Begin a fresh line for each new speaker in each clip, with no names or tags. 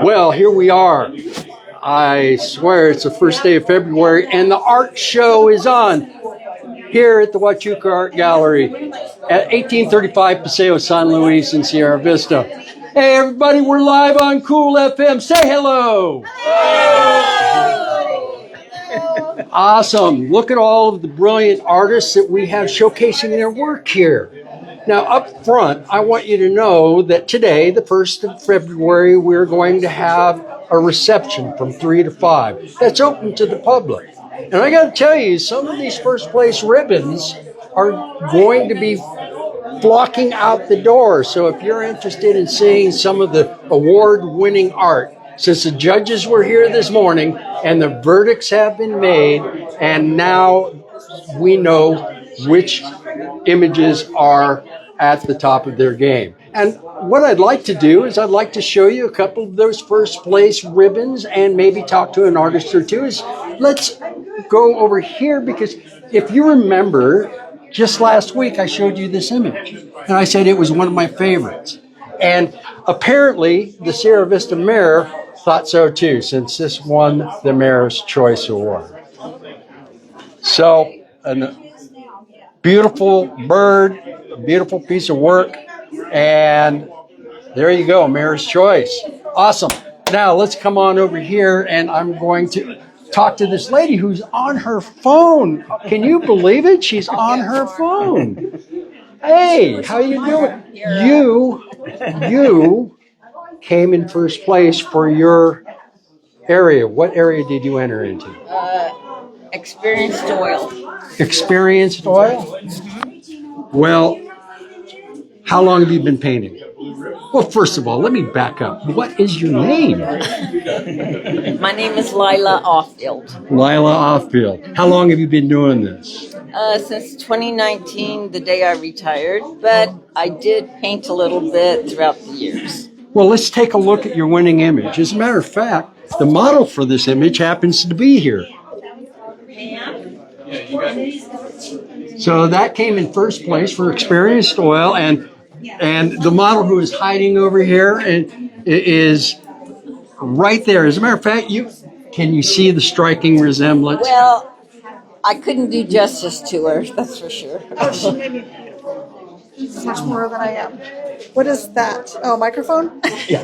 Well, here we are. I swear it's the first day of February, and the art show is on here at the Huachuca Art Gallery at 1835 Paseo San Luis in Sierra Vista. Hey, everybody, we're live on Cool FM. Say hello. Awesome. Look at all of the brilliant artists that we have showcasing their work here. Now, up front, I want you to know that today, the 1st of February, we're going to have a reception from 3 to 5. That's open to the public. And I got to tell you, some of these first place ribbons are going to be flocking out the door. So if you're interested in seeing some of the award-winning art, since the judges were here this morning and the verdicts have been made, and now we know which images are at the top of their game. And what I'd like to do is I'd like to show you a couple of those first place ribbons and maybe talk to an artist or two. Let's go over here, because if you remember, just last week I showed you this image and I said it was one of my favorites. And apparently the Sierra Vista mayor thought so too, since this won the Mayor's Choice Award. So, a beautiful bird, a beautiful piece of work, and there you go, Mayor's Choice. Awesome. Now let's come on over here, and I'm going to talk to this lady who's on her phone. Can you believe it? She's on her phone. Hey, how you doing? You came in first place for your area. What area did you enter into?
Experienced oil.
Experienced oil? Well, how long have you been painting? Well, first of all, let me back up. What is your name?
My name is Lila Offfield.
Lila Offfield. How long have you been doing this?
Since 2019, the day I retired, but I did paint a little bit throughout the years.
Well, let's take a look at your winning image. As a matter of fact, the model for this image happens to be here. So that came in first place for Experienced Oil, and the model who is hiding over here is right there. As a matter of fact, can you see the striking resemblance?
Well, I couldn't do justice to her, that's for sure.
Oh, she made me much more than I am. What is that? Oh, microphone?
Yeah.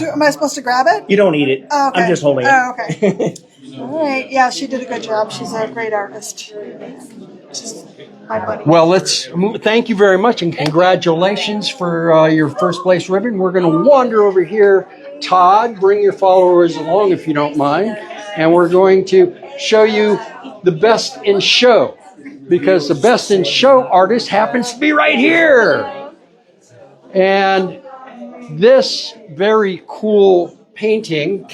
Am I supposed to grab it?
You don't need it.
Oh, okay.
I'm just holding it.
Oh, okay. All right. Yeah, she did a good job. She's a great artist. She's my buddy.
Well, thank you very much, and congratulations for your first place ribbon. We're going to wander over here. Todd, bring your followers along if you don't mind. And we're going to show you the best in show, because the best in show artist happens to be right here. And this very cool painting,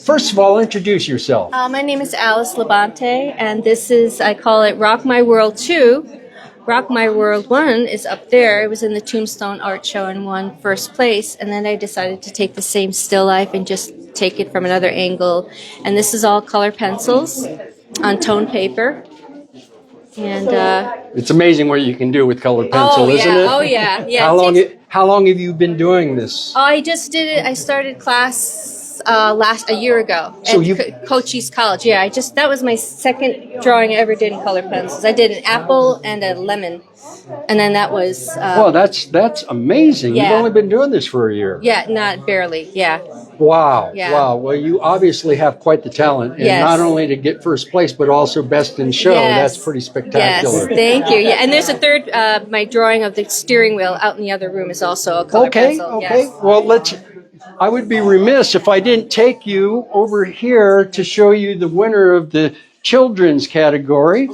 first of all, introduce yourself.
My name is Alice Labonte, and this is, I call it Rock My World 2. Rock My World 1 is up there. It was in the Tombstone Art Show and won first place. And then I decided to take the same still life and just take it from another angle. And this is all color pencils on tone paper. And
it's amazing what you can do with colored pencil, isn't it?
Oh, yeah.
How long have you been doing this?
Oh, I just did it. I started class a year ago at Cochise College. Yeah, that was my second drawing I ever did in color pencils. I did an apple and a lemon, and then that was.
Well, that's amazing.
Yeah.
You've only been doing this for a year.
Yeah, not barely. Yeah.
Wow.
Yeah.
Wow. Well, you obviously have quite the talent, and
Yes.
not only to get first place, but also best in show.
Yes.
That's pretty spectacular.
Yes, thank you. Yeah, and there's a third. My drawing of the steering wheel out in the other room is also a color pencil.
Okay.
Yes.
Well, I would be remiss if I didn't take you over here to show you the winner of the children's category,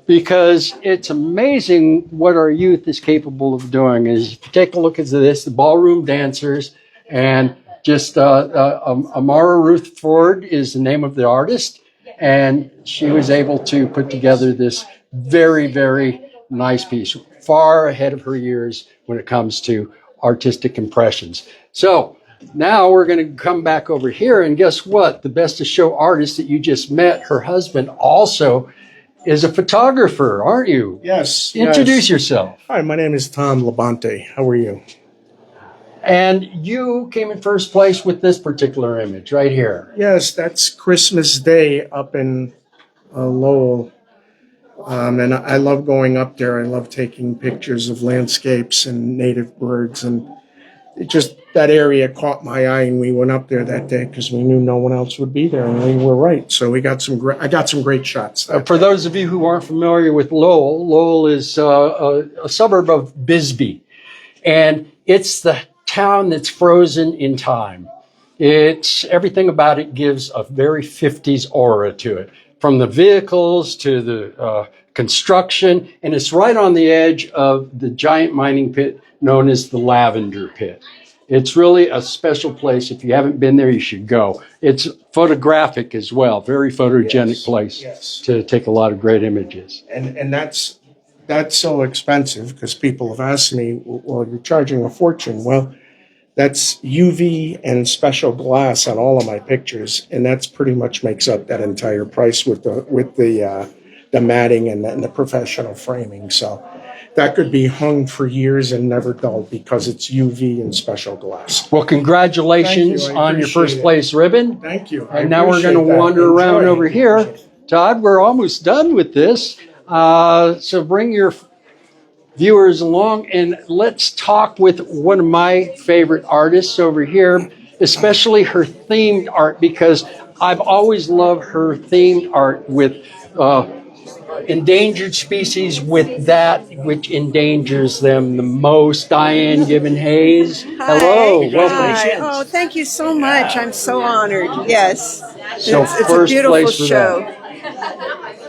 because it's amazing what our youth is capable of doing. As you take a look at this, the ballroom dancers, and just Amara Ruth Ford is the name of the artist, and she was able to put together this very, very nice piece, far ahead of her years when it comes to artistic impressions. So now we're going to come back over here, and guess what? The best of show artist that you just met, her husband also is a photographer, aren't you?
Yes.
Introduce yourself.
Hi, my name is Tom Labonte. How are you?
And you came in first place with this particular image right here.
Yes, that's Christmas Day up in Lowell. And I love going up there. I love taking pictures of landscapes and native birds. And it just, that area caught my eye, and we went up there that day because we knew no one else would be there, and we were right. So we got I got some great shots.
For those of you who aren't familiar with Lowell, Lowell is a suburb of Bisbee, and it's the town that's frozen in time. It's everything about it gives a very 50s aura to it, from the vehicles to the construction, and it's right on the edge of the giant mining pit known as the Lavender Pit. It's really a special place. If you haven't been there, you should go. It's photographic as well, very photogenic place to take a lot of great images.
And that's so expensive because people have asked me, well, you're charging a fortune. Well, that's UV and special glass on all of my pictures, and that's pretty much makes up that entire price with the matting and the professional framing. So that could be hung for years and never dulled because it's UV and special glass.
Well, congratulations on your first place ribbon.
Thank you.
And now we're going to wander around over here. Todd, we're almost done with this. So bring your viewers along and let's talk with one of my favorite artists over here, especially her themed art, because I've always loved her themed art with endangered species, with that which endangers them the most. Diane Gibbon Hayes. Hello.
Hi. Oh, thank you so much. I'm so honored. Yes.
So
it's a beautiful show.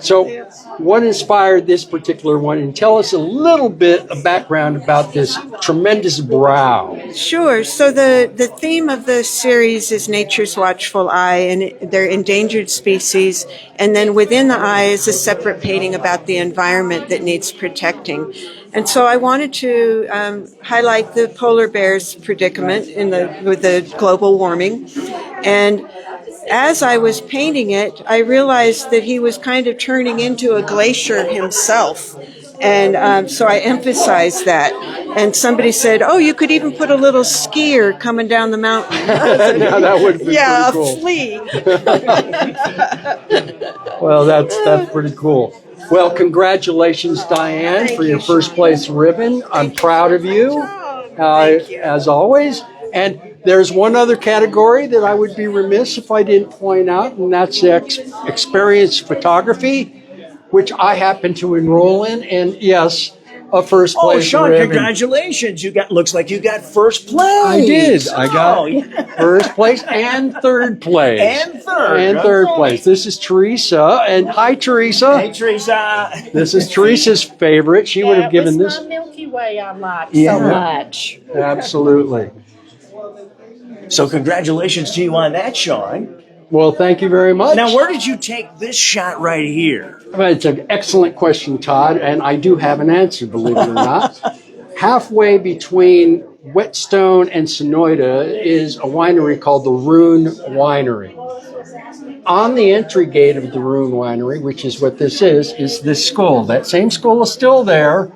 So what inspired this particular one? And tell us a little bit of background about this tremendous brow.
Sure. So the theme of the series is nature's watchful eye, and they're endangered species. And then within the eye is a separate painting about the environment that needs protecting. And so I wanted to highlight the polar bear's predicament with the global warming. And as I was painting it, I realized that he was kind of turning into a glacier himself. And so I emphasized that. And somebody said, oh, you could even put a little skier coming down the mountain.
Now that would be
yeah,
pretty cool.
A flea.
Well, that's pretty cool. Well, congratulations, Diane, for your first place ribbon. I'm proud of you, as always. And there's one other category that I would be remiss if I didn't point out, and that's experience photography, which I happen to enroll in. And yes, a first place.
Oh, Sean,
ribbon.
congratulations! Looks like you got first place.
I did. I got first place and third place.
And third.
And third place. This is Teresa. And hi, Teresa.
Hey, Teresa.
This is Teresa's favorite. She would have given this.
My Milky Way I like
Yeah.
so much.
Absolutely.
So congratulations to you on that, Sean.
Well, thank you very much.
Now, where did you take this shot right here?
Well, it's an excellent question, Todd, and I do have an answer, believe it or not. Halfway between Whetstone and Sonoyta is a winery called the Rune Winery. On the entry gate of the Rune Winery, which is what this is this school. That same school is still there,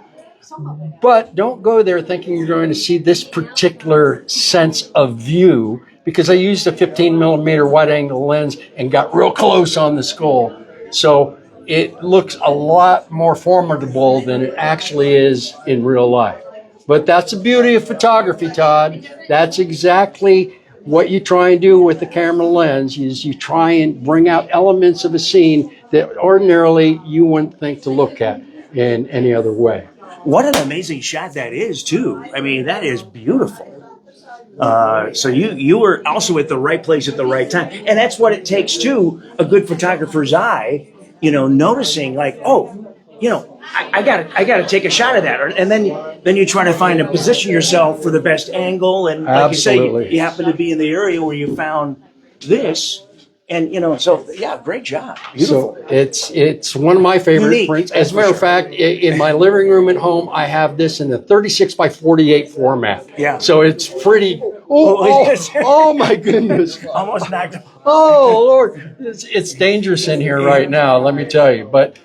but don't go there thinking you're going to see this particular sense of view, because I used a 15 millimeter wide angle lens and got real close on the skull. So it looks a lot more formidable than it actually is in real life. But that's the beauty of photography, Todd. That's exactly what you try and do with the camera lens, is you try and bring out elements of a scene that ordinarily you wouldn't think to look at in any other way.
What an amazing shot that is, too. I mean, that is beautiful. So you were also at the right place at the right time. And that's what it takes, too, a good photographer's eye, noticing like, oh, I gotta take a shot of that. And then you try to find a position yourself for the best angle. And like
Absolutely.
you say, you happen to be in the area where you found this. And, so, yeah, great job. Beautiful.
So it's one of my favorite
Unique,
prints. As a matter of fact, in my living room at home, I have this in a 36 by 48 format.
Yeah.
So it's pretty. Oh my goodness.
Almost knocked him.
Oh, Lord. It's dangerous in here right now, let me tell you. But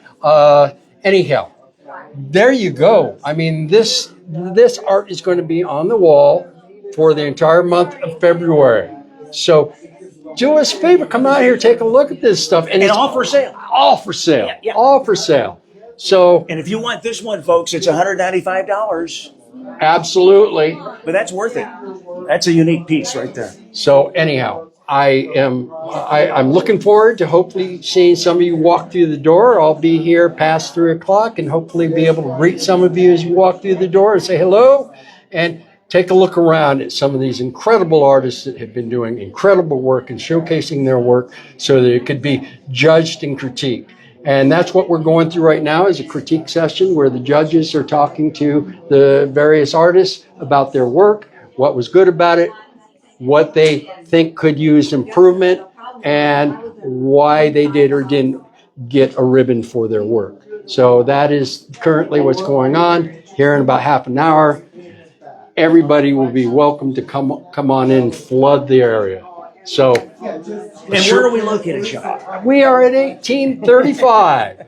anyhow, there you go. I mean, this art is going to be on the wall for the entire month of February. So do us a favor, come out here, take a look at this stuff.
And
it's
all for sale.
all for sale.
Yeah.
All for sale. So
And if you want this one, folks, it's $195.
absolutely.
But that's worth it. That's a unique piece right there.
So anyhow, I'm looking forward to hopefully seeing some of you walk through the door. I'll be here past 3 o'clock and hopefully be able to greet some of you as you walk through the door and say hello and take a look around at some of these incredible artists that have been doing incredible work and showcasing their work so that it could be judged and critiqued. And that's what we're going through right now is a critique session where the judges are talking to the various artists about their work, what was good about it, what they think could use improvement, and why they did or didn't get a ribbon for their work. So that is currently what's going on. Here in about half an hour, everybody will be welcome to come on in, flood the area. So
And where are we located, Sean?
we are at 1835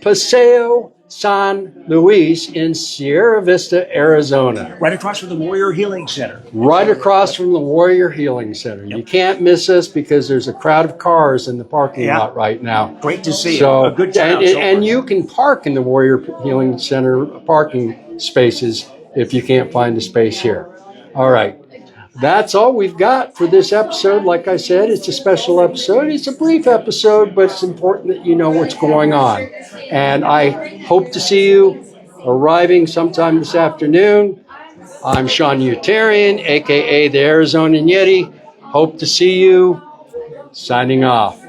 Paseo San Luis in Sierra Vista, Arizona.
Right across from the Warrior Healing Center.
Right across from the Warrior Healing Center. You can't miss us because there's a crowd of cars in the parking
Yeah.
lot right now.
Great to see
So,
you. A good turnout.
and you can park in the Warrior Healing Center parking spaces if you can't find a space here. All right. That's all we've got for this episode. Like I said, it's a special episode. It's a brief episode, but it's important that you know what's going on. And I hope to see you arriving sometime this afternoon. I'm Sean Utarian, a.k.a. the Arizona Yeti. Hope to see you. Signing off.